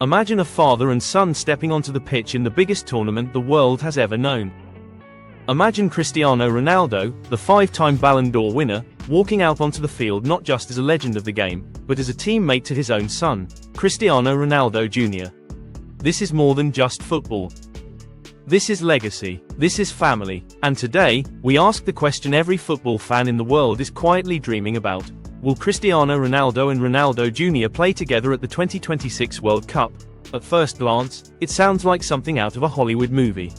Imagine a father and son stepping onto the pitch in the biggest tournament the world has ever known. Imagine Cristiano Ronaldo, the 5-time Ballon d'Or winner, walking out onto the field not just as a legend of the game, but as a teammate to his own son, Cristiano Ronaldo Jr. This is more than just football. This is legacy, this is family, and today, we ask the question every football fan in the world is quietly dreaming about. Will Cristiano Ronaldo and Ronaldo Jr. play together at the 2026 World Cup? At first glance, it sounds like something out of a Hollywood movie.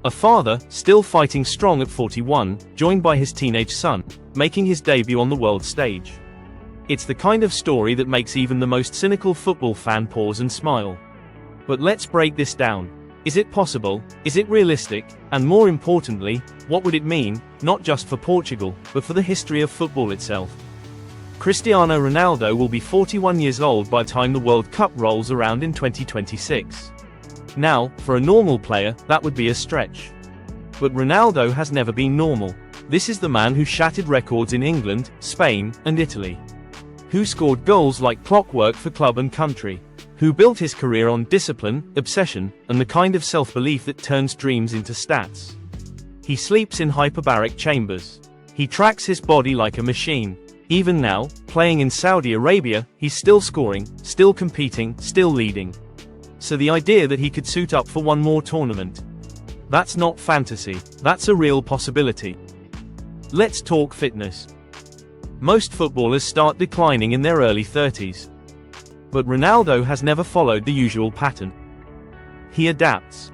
A father, still fighting strong at 41, joined by his teenage son, making his debut on the world stage. It's the kind of story that makes even the most cynical football fan pause and smile. But let's break this down. Is it possible? Is it realistic? And more importantly, what would it mean, not just for Portugal, but for the history of football itself? Cristiano Ronaldo will be 41 years old by the time the World Cup rolls around in 2026. Now, for a normal player, that would be a stretch. But Ronaldo has never been normal. This is the man who shattered records in England, Spain, and Italy. Who scored goals like clockwork for club and country. Who built his career on discipline, obsession, and the kind of self-belief that turns dreams into stats. He sleeps in hyperbaric chambers. He tracks his body like a machine. Even now, playing in Saudi Arabia, he's still scoring, still competing, still leading. So the idea that he could suit up for one more tournament, that's not fantasy, that's a real possibility. Let's talk fitness. Most footballers start declining in their early 30s. But Ronaldo has never followed the usual pattern. He adapts.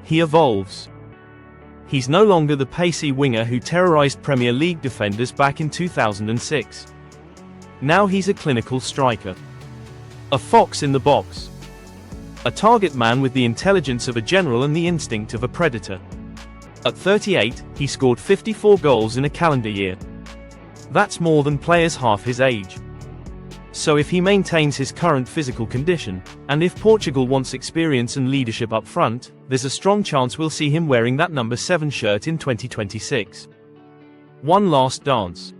He evolves. He's no longer the pacey winger who terrorized Premier League defenders back in 2006. Now he's a clinical striker. A fox in the box. A target man with the intelligence of a general and the instinct of a predator. At 38, he scored 54 goals in a calendar year. That's more than players half his age. So if he maintains his current physical condition, and if Portugal wants experience and leadership up front, there's a strong chance we'll see him wearing that number 7 shirt in 2026. One last dance.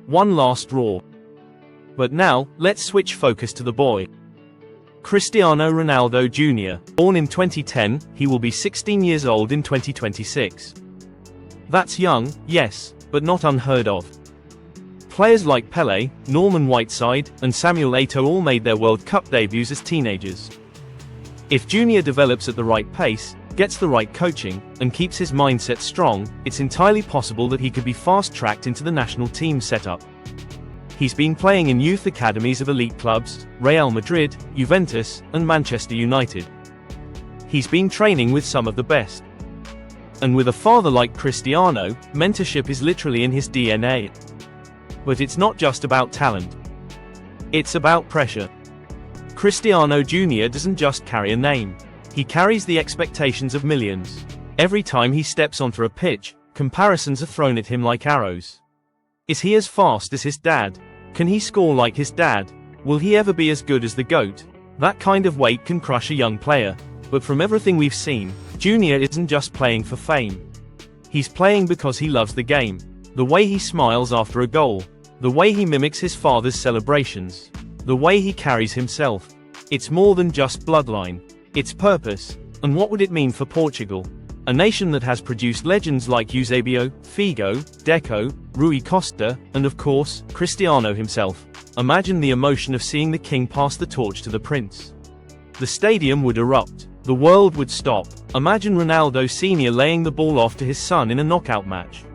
One last roar. But now, let's switch focus to the boy. Cristiano Ronaldo Jr. Born in 2010, he will be 16 years old in 2026. That's young, yes, but not unheard of. Players like Pelé, Norman Whiteside, and Samuel Eto'o all made their World Cup debuts as teenagers. If Junior develops at the right pace, gets the right coaching, and keeps his mindset strong, it's entirely possible that he could be fast-tracked into the national team setup. He's been playing in youth academies of elite clubs, Real Madrid, Juventus, and Manchester United. He's been training with some of the best. And with a father like Cristiano, mentorship is literally in his DNA. But it's not just about talent. It's about pressure. Cristiano Jr. doesn't just carry a name. He carries the expectations of millions. Every time he steps onto a pitch, comparisons are thrown at him like arrows. Is he as fast as his dad? Can he score like his dad? Will he ever be as good as the GOAT? That kind of weight can crush a young player. But from everything we've seen, Junior isn't just playing for fame. He's playing because he loves the game. The way he smiles after a goal. The way he mimics his father's celebrations. The way he carries himself. It's more than just bloodline. It's purpose. And what would it mean for Portugal? A nation that has produced legends like Eusebio, Figo, Deco, Rui Costa, and of course, Cristiano himself. Imagine the emotion of seeing the king pass the torch to the prince. The stadium would erupt. The world would stop. Imagine Ronaldo Sr. laying the ball off to his son in a knockout match.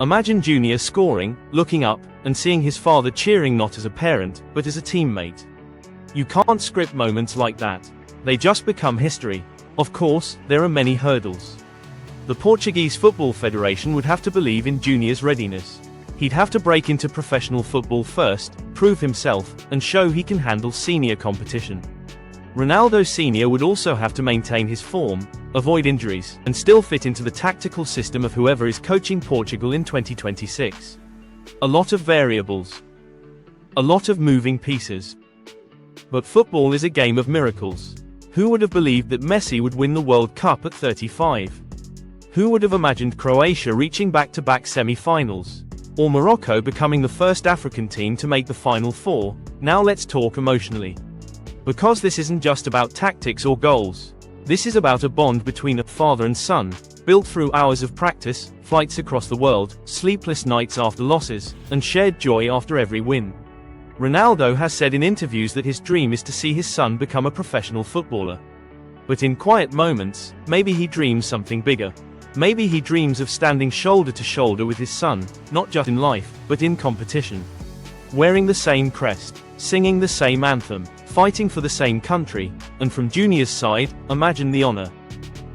Imagine Junior scoring, looking up, and seeing his father cheering not as a parent, but as a teammate. You can't script moments like that. They just become history. Of course, there are many hurdles. The Portuguese Football Federation would have to believe in Junior's readiness. He'd have to break into professional football first, prove himself, and show he can handle senior competition. Ronaldo Sr. would also have to maintain his form, avoid injuries, and still fit into the tactical system of whoever is coaching Portugal in 2026. A lot of variables. A lot of moving pieces. But football is a game of miracles. Who would have believed that Messi would win the World Cup at 35? Who would have imagined Croatia reaching back-to-back semi-finals? Or Morocco becoming the first African team to make the Final Four? Now let's talk emotionally. Because this isn't just about tactics or goals. This is about a bond between a father and son, built through hours of practice, flights across the world, sleepless nights after losses, and shared joy after every win. Ronaldo has said in interviews that his dream is to see his son become a professional footballer. But in quiet moments, maybe he dreams something bigger. Maybe he dreams of standing shoulder to shoulder with his son, not just in life, but in competition. Wearing the same crest, singing the same anthem, fighting for the same country, and from Junior's side, imagine the honor.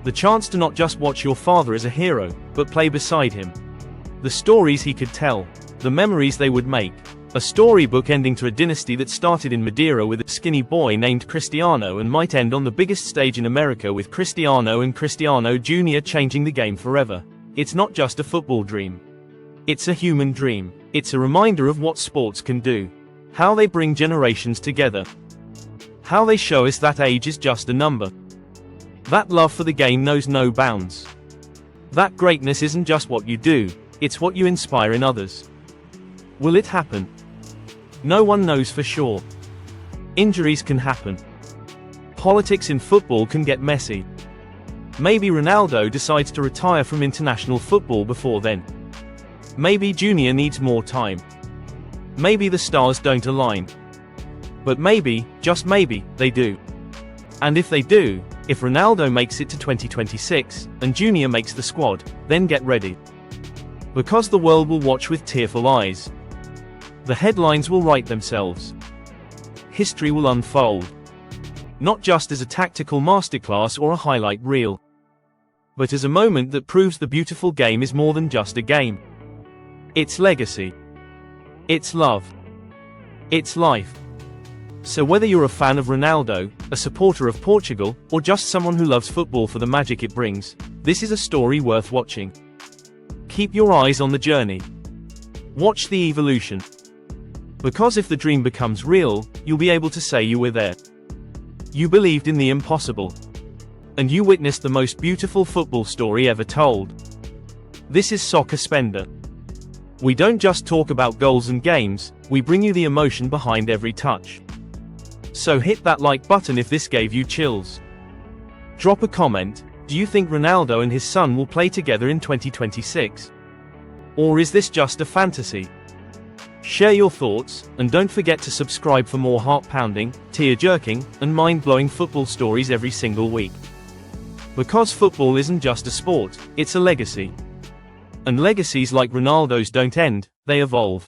The chance to not just watch your father as a hero, but play beside him. The stories he could tell, the memories they would make. A storybook ending to a dynasty that started in Madeira with a skinny boy named Cristiano and might end on the biggest stage in America with Cristiano and Cristiano Jr changing the game forever. It's not just a football dream. It's a human dream. It's a reminder of what sports can do. How they bring generations together. How they show us that age is just a number. That love for the game knows no bounds. That greatness isn't just what you do, it's what you inspire in others. Will it happen? No one knows for sure. Injuries can happen. Politics in football can get messy. Maybe Ronaldo decides to retire from international football before then. Maybe Junior needs more time. Maybe the stars don't align. But maybe, just maybe, they do. And if they do, if Ronaldo makes it to 2026, and Junior makes the squad, then get ready. Because the world will watch with tearful eyes. The headlines will write themselves. History will unfold. Not just as a tactical masterclass or a highlight reel, but as a moment that proves the beautiful game is more than just a game. It's legacy. It's love. It's life. So whether you're a fan of Ronaldo, a supporter of Portugal, or just someone who loves football for the magic it brings, this is a story worth watching. Keep your eyes on the journey. Watch the evolution. Because if the dream becomes real, you'll be able to say you were there. You believed in the impossible. And you witnessed the most beautiful football story ever told. This is Soccer Spender. We don't just talk about goals and games, we bring you the emotion behind every touch. So hit that like button if this gave you chills. Drop a comment, do you think Ronaldo and his son will play together in 2026? Or is this just a fantasy? Share your thoughts, and don't forget to subscribe for more heart-pounding, tear-jerking, and mind-blowing football stories every single week. Because football isn't just a sport, it's a legacy. And legacies like Ronaldo's don't end, they evolve.